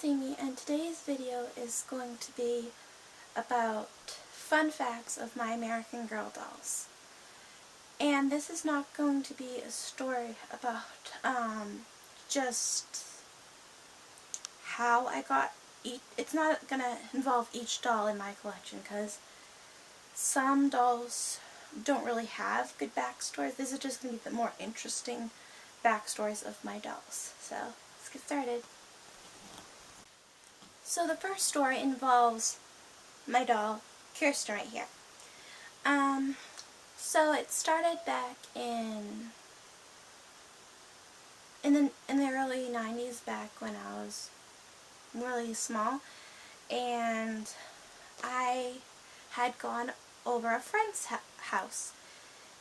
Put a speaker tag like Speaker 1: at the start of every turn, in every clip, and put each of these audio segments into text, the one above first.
Speaker 1: it's Amy, and today's video is going to be about fun facts of my American Girl dolls. And this is not going to be a story about just how I got each. It's not going to involve each doll in my collection because some dolls don't really have good backstories. This is just going to be the more interesting backstories of my dolls. So let's get started. So the first story involves my doll, Kirsten, right here. So it started back in the early 90s, back when I was really small, and I had gone over a friend's house.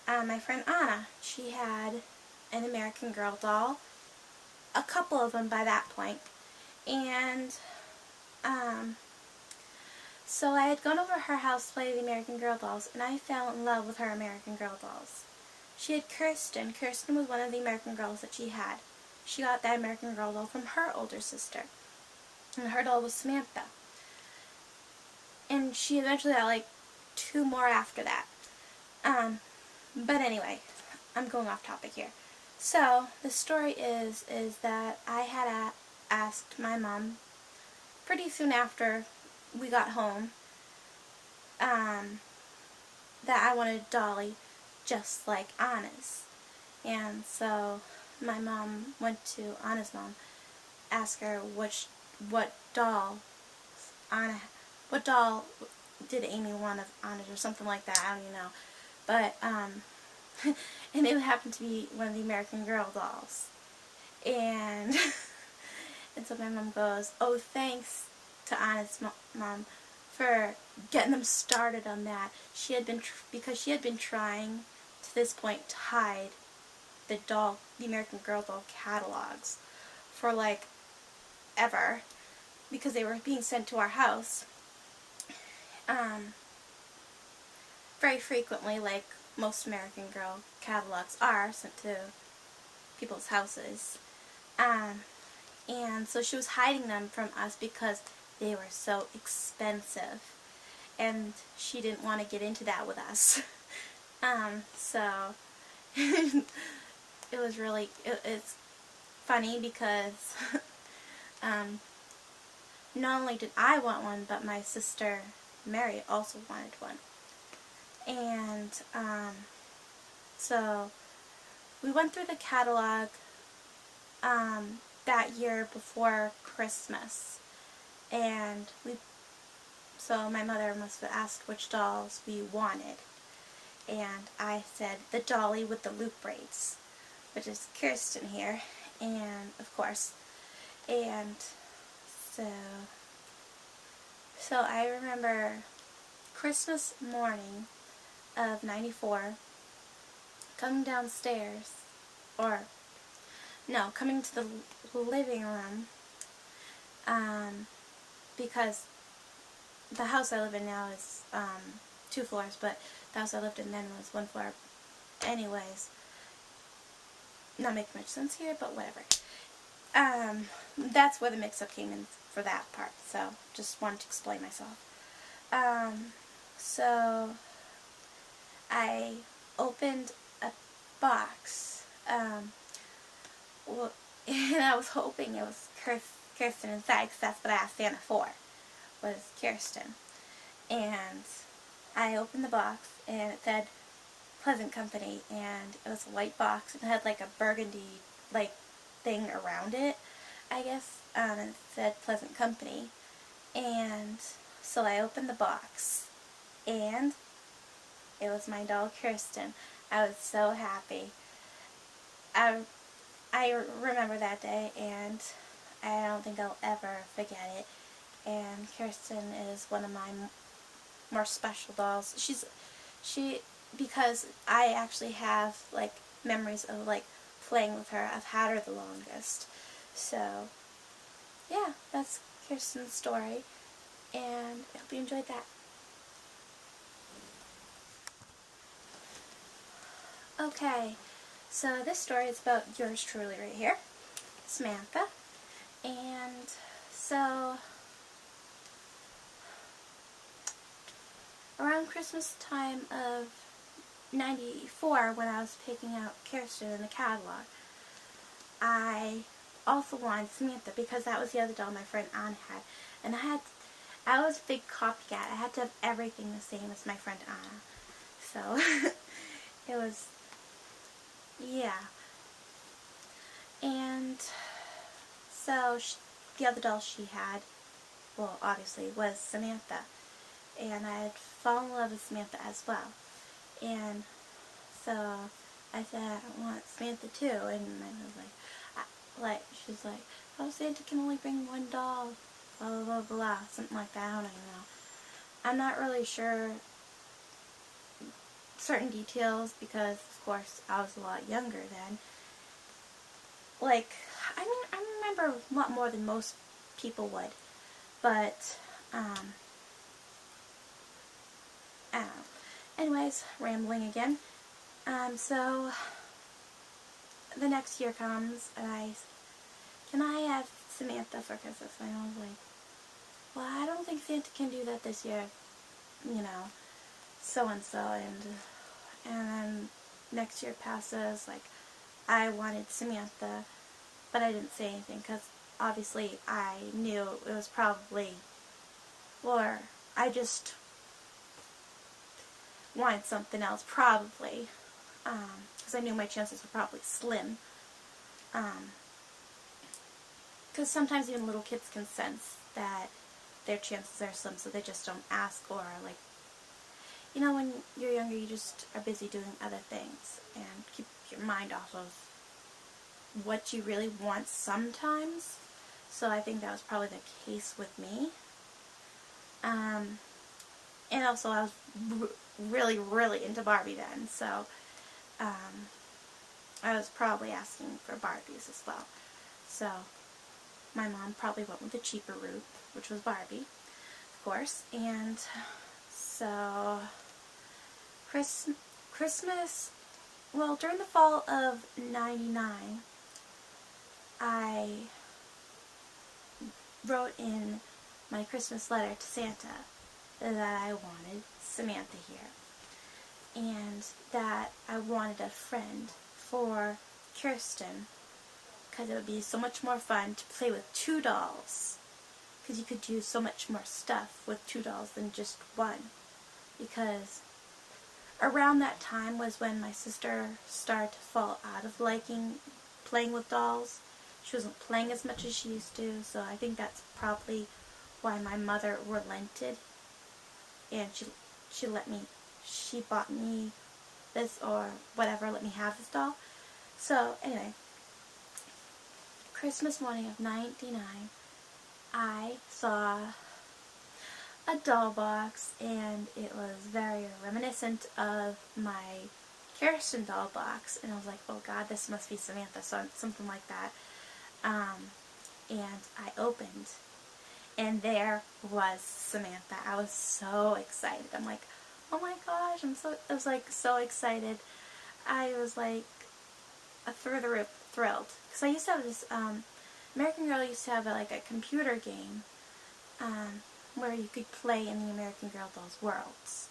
Speaker 1: My friend Anna, she had an American Girl doll, a couple of them by that point, and so I had gone over her house to play the American Girl dolls, and I fell in love with her American Girl dolls. She had Kirsten. Kirsten was one of the American Girls that she had. She got that American Girl doll from her older sister, and her doll was Samantha. And she eventually had like 2 more after that. But anyway, I'm going off topic here. So the story is that I had asked my mom pretty soon after we got home that I wanted a dolly just like Anna's. And so my mom went to Anna's mom, asked her what doll did Amy want of Anna's or something like that, I don't even know. But and it happened to be one of the American Girl dolls. And and so my mom goes, "Oh, thanks to Anna's mom for getting them started on that." She had been because she had been trying to this point to hide the American Girl doll catalogs for like ever, because they were being sent to our house very frequently, like most American Girl catalogs are sent to people's houses. And so she was hiding them from us because they were so expensive, and she didn't want to get into that with us. So it was really, it's funny because not only did I want one, but my sister Mary also wanted one. And so we went through the catalog that year before Christmas, and so my mother must have asked which dolls we wanted, and I said the dolly with the loop braids, which is Kirsten here, and of course, and so I remember Christmas morning of '94, coming downstairs, coming to the living room, because the house I live in now is 2 floors, but the house I lived in then was 1 floor. Anyways, not making much sense here, but whatever. That's where the mix-up came in for that part, so just wanted to explain myself. So I opened a box, and I was hoping it was Kirsten inside, because that's what I asked Santa for, was Kirsten. And I opened the box, and it said Pleasant Company, and it was a white box, and it had like a burgundy like thing around it, I guess, and it said Pleasant Company. And so I opened the box, and it was my doll Kirsten. I was so happy. I remember that day, and I don't think I'll ever forget it. And Kirsten is one of my more special dolls. Because I actually have like memories of like playing with her. I've had her the longest. So yeah, that's Kirsten's story, and I hope you enjoyed that. Okay, so this story is about yours truly right here, Samantha. And So, around Christmas time of 94, when I was picking out Kirsten in the catalog, I also wanted Samantha because that was the other doll my friend Anna had. And I was a big copycat. I had to have everything the same as my friend Anna. So, it was, yeah. And so, the other doll she had, well, obviously, was Samantha. And I had fallen in love with Samantha as well. And so I said, I want Samantha too. And I was like, she's like, oh, Santa can only bring one doll, blah, blah, blah, blah, something like that. I don't even know. I'm not really sure certain details because, of course, I was a lot younger then. Like, I remember a lot more than most people would. But, I don't know. Anyways, rambling again. So, the next year comes, and can I have Samantha for Christmas? And I was like, well, I don't think Santa can do that this year, so-and-so, and then next year passes, like, I wanted Samantha, but I didn't say anything, because obviously I knew it was probably, or I just wanted something else, probably, because I knew my chances were probably slim, because sometimes even little kids can sense that their chances are slim, so they just don't ask, or like, when you're younger, you just are busy doing other things, and keep your mind off of what you really want sometimes. So I think that was probably the case with me. And also I was really, really into Barbie then, so I was probably asking for Barbies as well. So my mom probably went with the cheaper route, which was Barbie, of course. And so Christmas, well, during the fall of '99, I wrote in my Christmas letter to Santa that I wanted Samantha here, and that I wanted a friend for Kirsten, because it would be so much more fun to play with two dolls, because you could do so much more stuff with two dolls than just one, because around that time was when my sister started to fall out of liking playing with dolls. She wasn't playing as much as she used to, so I think that's probably why my mother relented, and she bought me this, or whatever, let me have this doll. So anyway, Christmas morning of '99, I saw a doll box, and it was very reminiscent of my Kirsten doll box, and I was like, oh god, this must be Samantha, so something like that. And I opened, and there was Samantha. I was so excited. I'm like, oh my gosh, I was like so excited. I was like through the roof thrilled, because I used to have this, American Girl used to have a computer game, where you could play in the American Girl dolls worlds.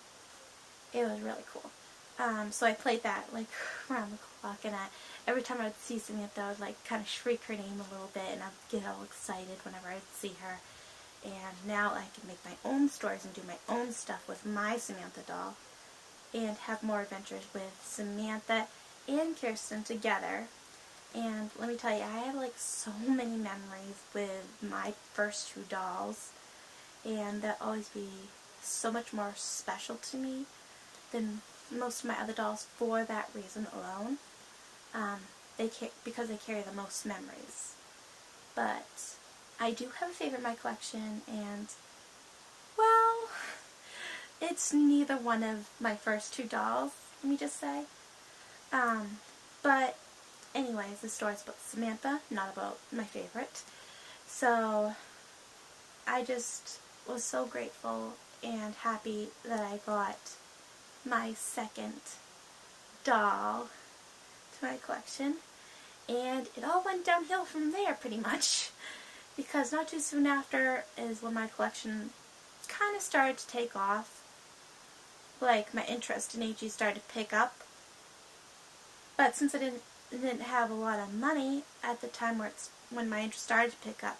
Speaker 1: It was really cool. So I played that around the clock, and every time I would see Samantha, I would kind of shriek her name a little bit, and I'd get all excited whenever I would see her. And now I can make my own stories and do my own stuff with my Samantha doll, and have more adventures with Samantha and Kirsten together. And let me tell you, I have so many memories with my first two dolls, and they'll always be so much more special to me than most of my other dolls for that reason alone. Because they carry the most memories. But I do have a favorite in my collection, and, well, it's neither one of my first two dolls, let me just say. But anyways, the story's about Samantha, not about my favorite. So I just was so grateful and happy that I got my second doll to my collection, and it all went downhill from there pretty much, because not too soon after is when my collection kind of started to take off. Like, my interest in AG started to pick up. But since I didn't have a lot of money at the time when my interest started to pick up,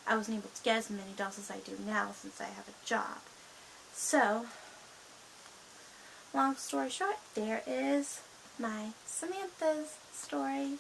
Speaker 1: I wasn't able to get as many dolls as I do now since I have a job. So, long story short, there is my Samantha's story.